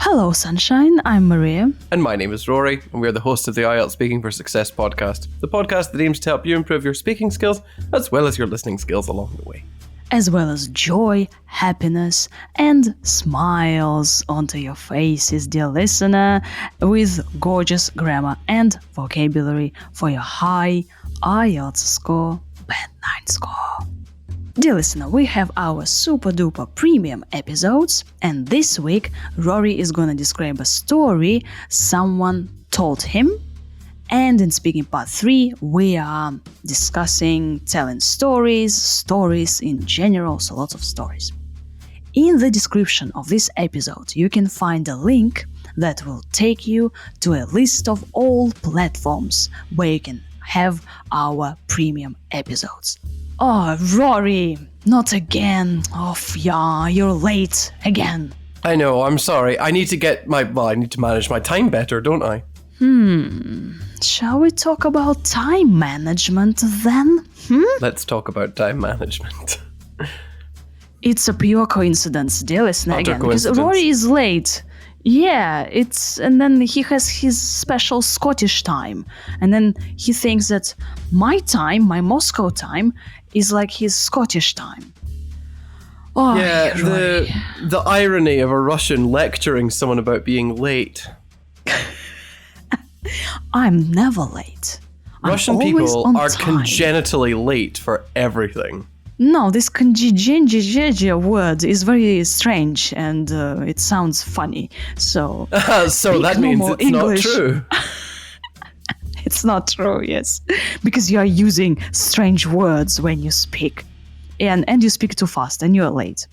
Hello, Sunshine. I'm Maria. And my name is Rory, and we're the hosts of the IELTS Speaking for Success podcast, the podcast that aims to help you improve your speaking skills as well as your listening skills along the way. As well as joy, happiness, and smiles onto your faces, dear listener, with gorgeous grammar and vocabulary for your high IELTS score, Band 9 score. Dear listener, we have our super duper premium episodes, and this week Rory is gonna describe a story someone told him. And in Speaking Part 3, we are discussing telling stories in general, so lots of stories. In the description of this episode, you can find a link that will take you to a list of all platforms where you can have our premium episodes. Oh, Rory, not again. Oh, yeah, you're late again. I know, I'm sorry. I need to manage my time better, don't I? Shall we talk about time management then? Let's talk about time management. It's a pure coincidence, dear listener, Utter again, because coincidence. Rory is late. Yeah, and then he has his special Scottish time. And then he thinks that my time, my Moscow time, is like his Scottish time. Oh, Yeah, Rory. the irony of a Russian lecturing someone about being late. I'm never late. Russian I'm always people on are time. congenitally late for everything. No, this congengenja word is very strange and it sounds funny. So, So speak that means normal it's English. not true. It's not true, yes. Because you are using strange words when you speak. And you speak too fast and you are late.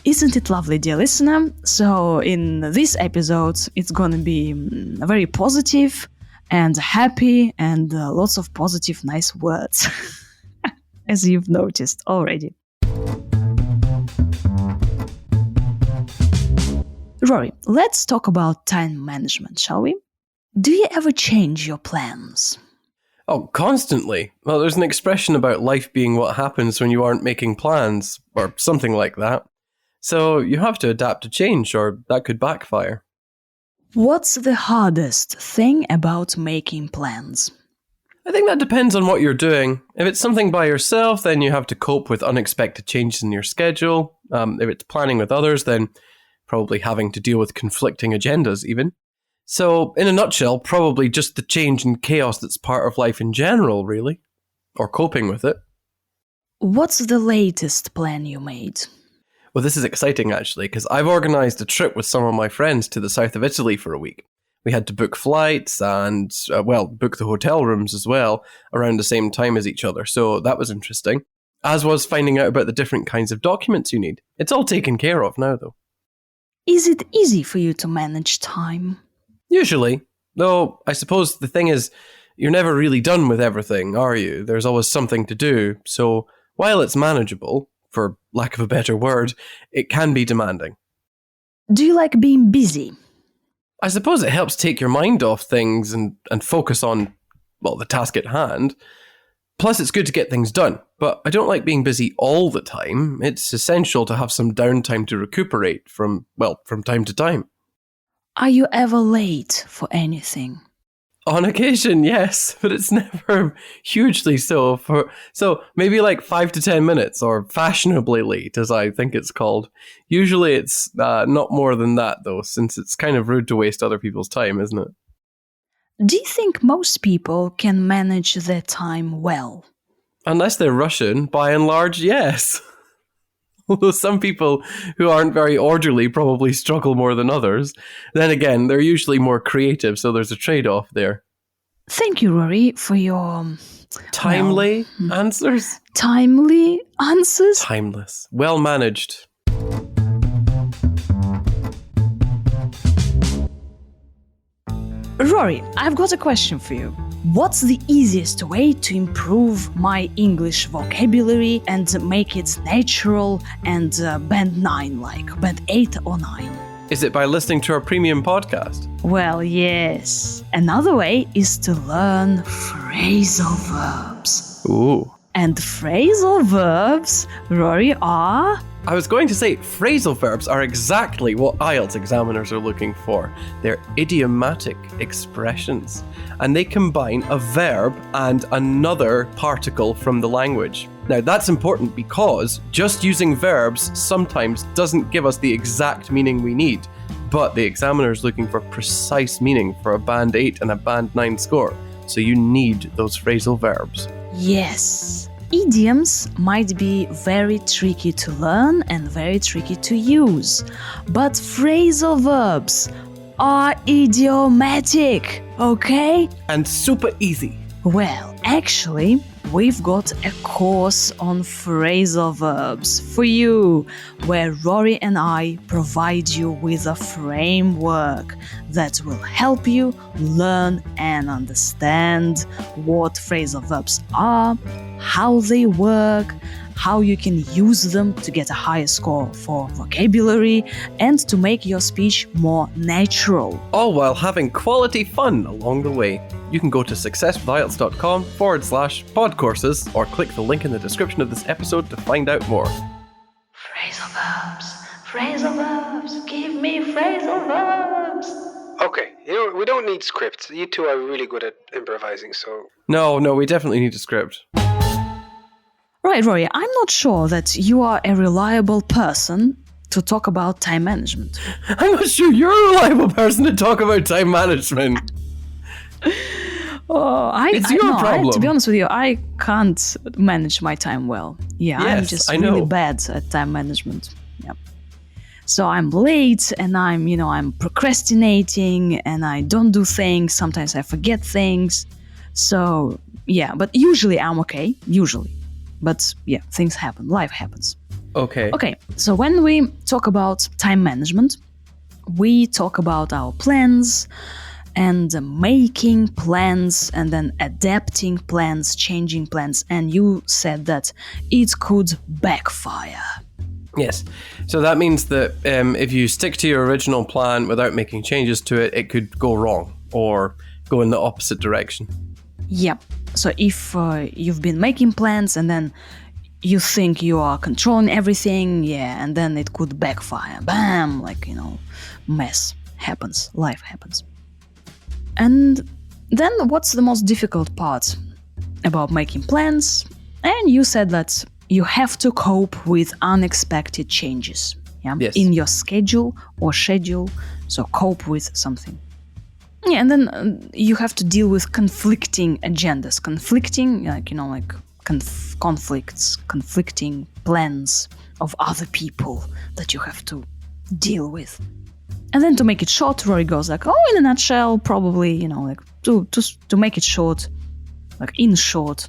Isn't it lovely, dear listener? So in this episode, it's gonna be very positive and happy and lots of positive, nice words. As you've noticed already. Rory, let's talk about time management, shall we? Do you ever change your plans? Oh, constantly. Well, there's an expression about life being what happens when you aren't making plans, or something like that. So you have to adapt to change, or that could backfire. What's the hardest thing about making plans? I think that depends on what you're doing. If it's something by yourself, then you have to cope with unexpected changes in your schedule. If it's planning with others, then probably having to deal with conflicting agendas even. So, in a nutshell, probably just the change and chaos that's part of life in general, really. Or coping with it. What's the latest plan you made? Well, this is exciting, actually, because I've organised a trip with some of my friends to the south of Italy for a week. We had to book flights and, book the hotel rooms as well around the same time as each other. So that was interesting. As was finding out about the different kinds of documents you need. It's all taken care of now, though. Is it easy for you to manage time? Usually. Though, I suppose the thing is, you're never really done with everything, are you? There's always something to do. So while it's manageable, for lack of a better word, it can be demanding. Do you like being busy? I suppose it helps take your mind off things and focus on, the task at hand. Plus, it's good to get things done. But I don't like being busy all the time. It's essential to have some downtime to recuperate from time to time. Are you ever late for anything? On occasion, yes, but it's never hugely so. So maybe like 5 to 10 minutes, or fashionably late, as I think it's called. Usually it's not more than that, though, since it's kind of rude to waste other people's time, isn't it? Do you think most people can manage their time well? Unless they're Russian, by and large, yes. Although some people who aren't very orderly probably struggle more than others. Then again, they're usually more creative, so there's a trade-off there. Thank you, Rory, for your... Timely answers? timely answers? Timeless. Well managed. Rory, I've got a question for you. What's the easiest way to improve my English vocabulary and make it natural and band 9 like, band 8 or 9? Is it by listening to our premium podcast? Well, yes. Another way is to learn phrasal verbs. Ooh. And phrasal verbs, Rory, are... I was going to say phrasal verbs are exactly what IELTS examiners are looking for. They're idiomatic expressions, and they combine a verb and another particle from the language. Now, that's important because just using verbs sometimes doesn't give us the exact meaning we need, but the examiner is looking for precise meaning for a Band 8 and a Band 9 score, so you need those phrasal verbs. Yes. Idioms might be very tricky to learn and very tricky to use, but phrasal verbs are idiomatic, okay? And super easy. Well, actually, we've got a course on phrasal verbs for you, where Rory and I provide you with a framework that will help you learn and understand what phrasal verbs are, how they work, how you can use them to get a higher score for vocabulary and to make your speech more natural. All while having quality fun along the way. You can go to successwithielts.com/podcourses or click the link in the description of this episode to find out more. Phrasal verbs, give me phrasal verbs. Okay, we don't need scripts. You two are really good at improvising, so... No, we definitely need a script. Right, Rory, I'm not sure that you are a reliable person to talk about time management. I'm not sure you're a reliable person to talk about time management. It's your problem. To be honest with you, I can't manage my time well. Yeah, yes, I'm just I know. really bad at time management. Yeah. So I'm late and I'm procrastinating and I don't do things. Sometimes I forget things. So, yeah, but usually I'm okay. Usually. But yeah, things happen. Life happens. Okay. Okay, so when we talk about time management, we talk about our plans and making plans and then adapting plans, changing plans. And you said that it could backfire. Yes. So that means that if you stick to your original plan without making changes to it, it could go wrong or go in the opposite direction. Yep. So if you've been making plans and then you think you are controlling everything, yeah, and then it could backfire. Bam! Mess happens. Life happens. And then what's the most difficult part about making plans? And you said that you have to cope with unexpected changes. Yeah? Yes. In your schedule or schedule. So cope with something. Yeah, and then you have to deal with conflicting agendas. Conflicts, conflicting plans of other people that you have to deal with. And then to make it short, Rory goes in a nutshell, probably, to make it short, in short,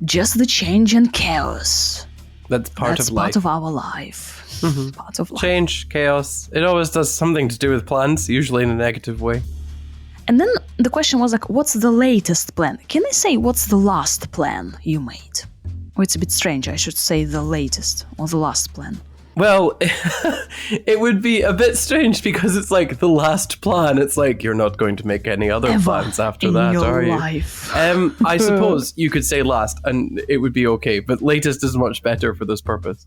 just the change and chaos. That's part of life. Part of our life. Mm-hmm. Part of life. Change, chaos. It always does something to do with plans, usually in a negative way. And then the question was what's the latest plan? Can I say what's the last plan you made? Or it's a bit strange, I should say the latest or the last plan. Well, it would be a bit strange because it's like the last plan. It's like you're not going to make any other plans after that, are you? Life. I suppose you could say last and it would be okay, but latest is much better for this purpose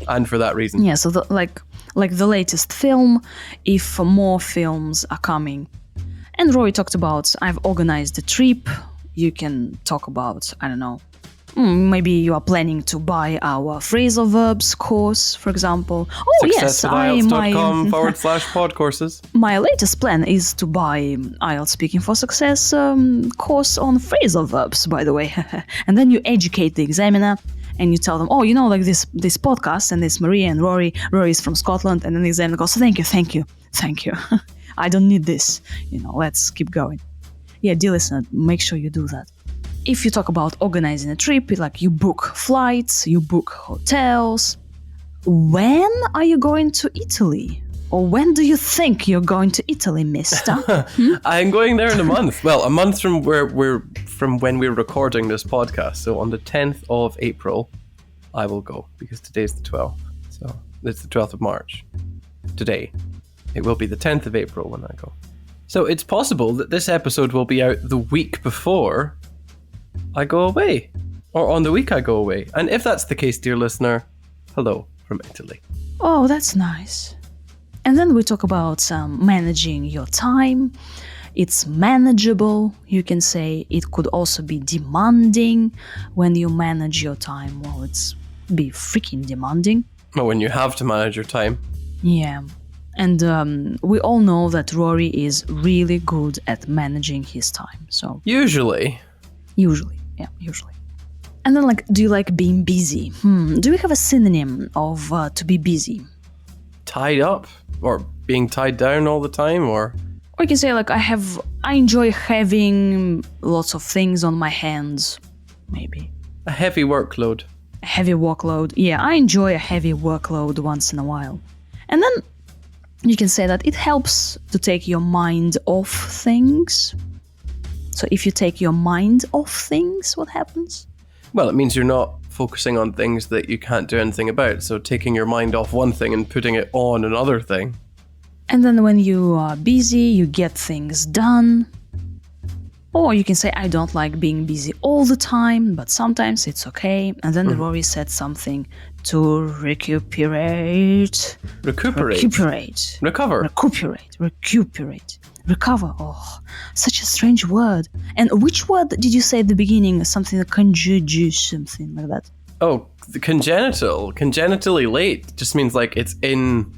and for that reason. Yeah, so the latest film, if more films are coming. And Roy talked about, I've organized a trip. You can talk about, I don't know, maybe you are planning to buy our phrasal verbs course, for example. Oh, yes, successwithielts.com/podcourses. My latest plan is to buy IELTS Speaking for Success course on phrasal verbs, by the way. And then you educate the examiner and you tell them, this podcast and this Maria and Rory is from Scotland. And then the examiner goes, thank you. I don't need this. Let's keep going. Yeah, dear listener, make sure you do that. If you talk about organizing a trip, you book flights, you book hotels. When are you going to Italy? Or when do you think you're going to Italy, mister? I'm going there in a month. Well, a month from when we're recording this podcast. So on the 10th of April, I will go because today's the 12th. So it's the 12th of March. Today. It will be the 10th of April when I go. So it's possible that this episode will be out the week before I go away. Or on the week I go away. And if that's the case, dear listener, hello from Italy. Oh, that's nice. And then we talk about managing your time. It's manageable, you can say. It could also be demanding when you manage your time. Well, it's be freaking demanding. Well, when you have to manage your time. Yeah. And we all know that Rory is really good at managing his time. So Usually. usually. And then, do you like being busy? Do we have a synonym of to be busy? Tied up? Or being tied down all the time? Or Or you can say, I enjoy having lots of things on my hands, maybe. a heavy workload. A heavy workload. Yeah, I enjoy a heavy workload once in a while. And then you can say that it helps to take your mind off things. So if you take your mind off things, what happens? Well, it means you're not focusing on things that you can't do anything about. So taking your mind off one thing and putting it on another thing. And then when you are busy, you get things done. Or you can say, I don't like being busy all the time, but sometimes it's okay. And then Rory said something to recuperate. Recuperate. Recover. Recover. Oh, such a strange word. And which word did you say at the beginning? Something like something like that. Oh, the congenital. Congenitally late just means it's in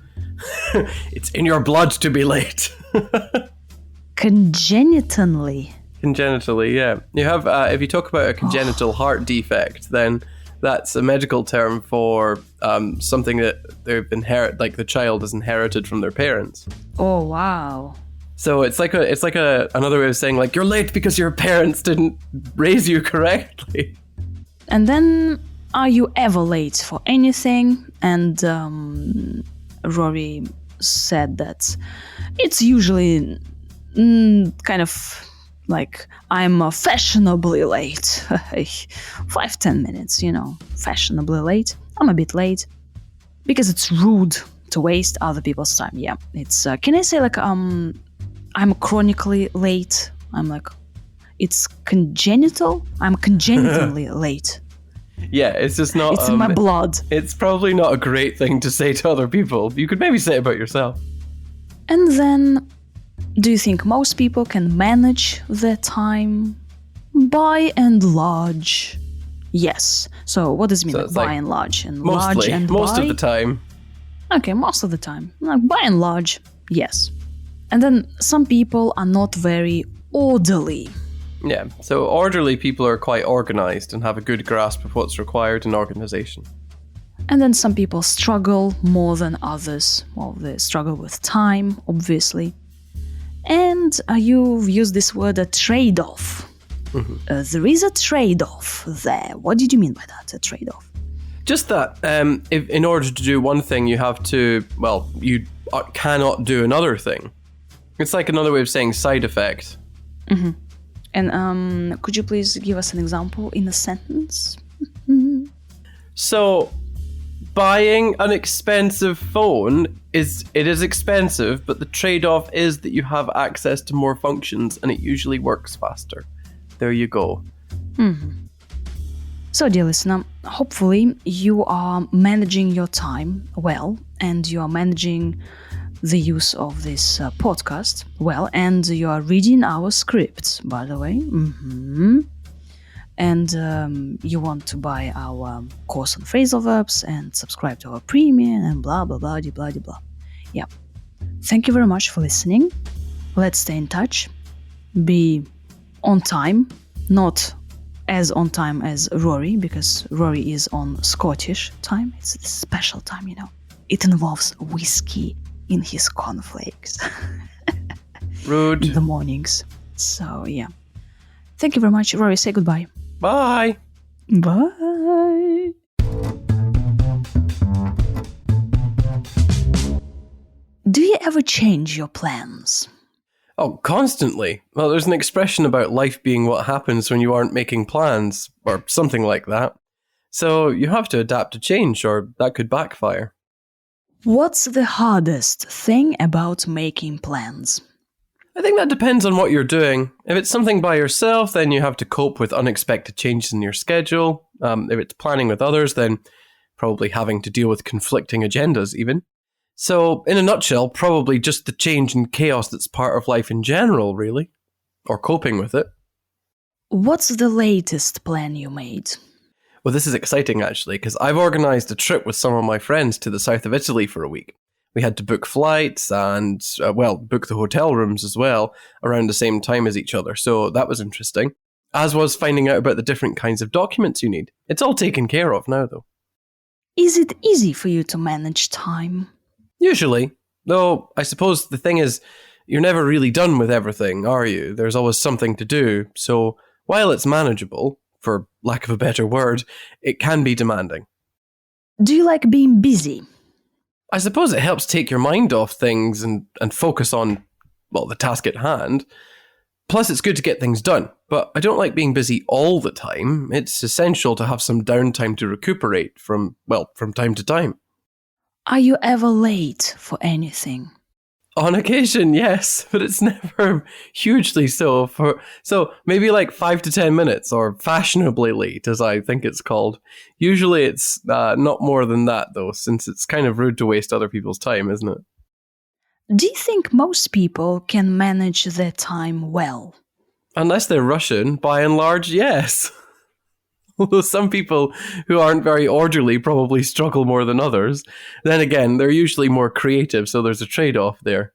it's in your blood to be late. Congenitally. Congenitally, yeah. You have if you talk about a congenital heart defect, then that's a medical term for something that they've the child has inherited from their parents. Oh, wow. So it's like another way of saying you're late because your parents didn't raise you correctly. And then, are you ever late for anything? And Rory said that it's usually kind of I'm fashionably late. 5-10 minutes, fashionably late. I'm a bit late because it's rude to waste other people's time. Yeah, it's can I say I'm chronically late? It's congenital. I'm congenitally late. Yeah, it's just not. It's in my blood. It's probably not a great thing to say to other people. You could maybe say it about yourself. And then, do you think most people can manage their time? By and large, yes. So what does it mean? So it's by and large, and mostly, large and most by? of the time. Okay, most of the time. By and large, yes. And then some people are not very orderly. Yeah, so orderly people are quite organized and have a good grasp of what's required in organization. And then some people struggle more than others. Well, they struggle with time, obviously. And you've used this word, a trade-off. Mm-hmm. There is a trade-off there. What did you mean by that, a trade-off? Just that if in order to do one thing, you have to, you cannot do another thing. It's like another way of saying side effect. Mm-hmm. And could you please give us an example in a sentence? So, buying an expensive phone is expensive, but the trade-off is that you have access to more functions and it usually works faster. There you go. Mm-hmm. So, dear listener, hopefully you are managing your time well, and you are managing the use of this podcast well, and you are reading our scripts, by the way. Mm-hmm. And you want to buy our course on phrasal verbs and subscribe to our premium and blah, blah, blah, blah, blah, blah. Yeah. Thank you very much for listening. Let's stay in touch. Be on time, not as on time as Rory, because Rory is on Scottish time. It's a special time, It involves whiskey in his cornflakes. Rude. In the mornings. So, yeah. Thank you very much. Rory, say goodbye. Bye. Bye. Do you ever change your plans? Oh, constantly. Well, there's an expression about life being what happens when you aren't making plans, or something like that. So you have to adapt to change, or that could backfire. What's the hardest thing about making plans? I think that depends on what you're doing. If it's something by yourself, then you have to cope with unexpected changes in your schedule. If it's planning with others, then probably having to deal with conflicting agendas even. So, in a nutshell, probably just the change and chaos that's part of life in general, really. Or coping with it. What's the latest plan you made? Well, this is exciting actually, because I've organised a trip with some of my friends to the south of Italy for a week. We had to book flights and, book the hotel rooms as well around the same time as each other. So that was interesting. As was finding out about the different kinds of documents you need. It's all taken care of now, though. Is it easy for you to manage time? Usually. Though, I suppose the thing is, you're never really done with everything, are you? There's always something to do. So while it's manageable, for lack of a better word, it can be demanding. Do you like being busy? I suppose it helps take your mind off things and focus on, the task at hand. Plus, it's good to get things done, but I don't like being busy all the time. It's essential to have some downtime to recuperate from time to time. Are you ever late for anything? On occasion, yes, but it's never hugely so. So maybe like 5 to 10 minutes, or fashionably late, as I think it's called. Usually it's not more than that, though, since it's kind of rude to waste other people's time, isn't it? Do you think most people can manage their time well? Unless they're Russian, by and large, yes. Although some people who aren't very orderly probably struggle more than others. Then again, they're usually more creative, so there's a trade-off there.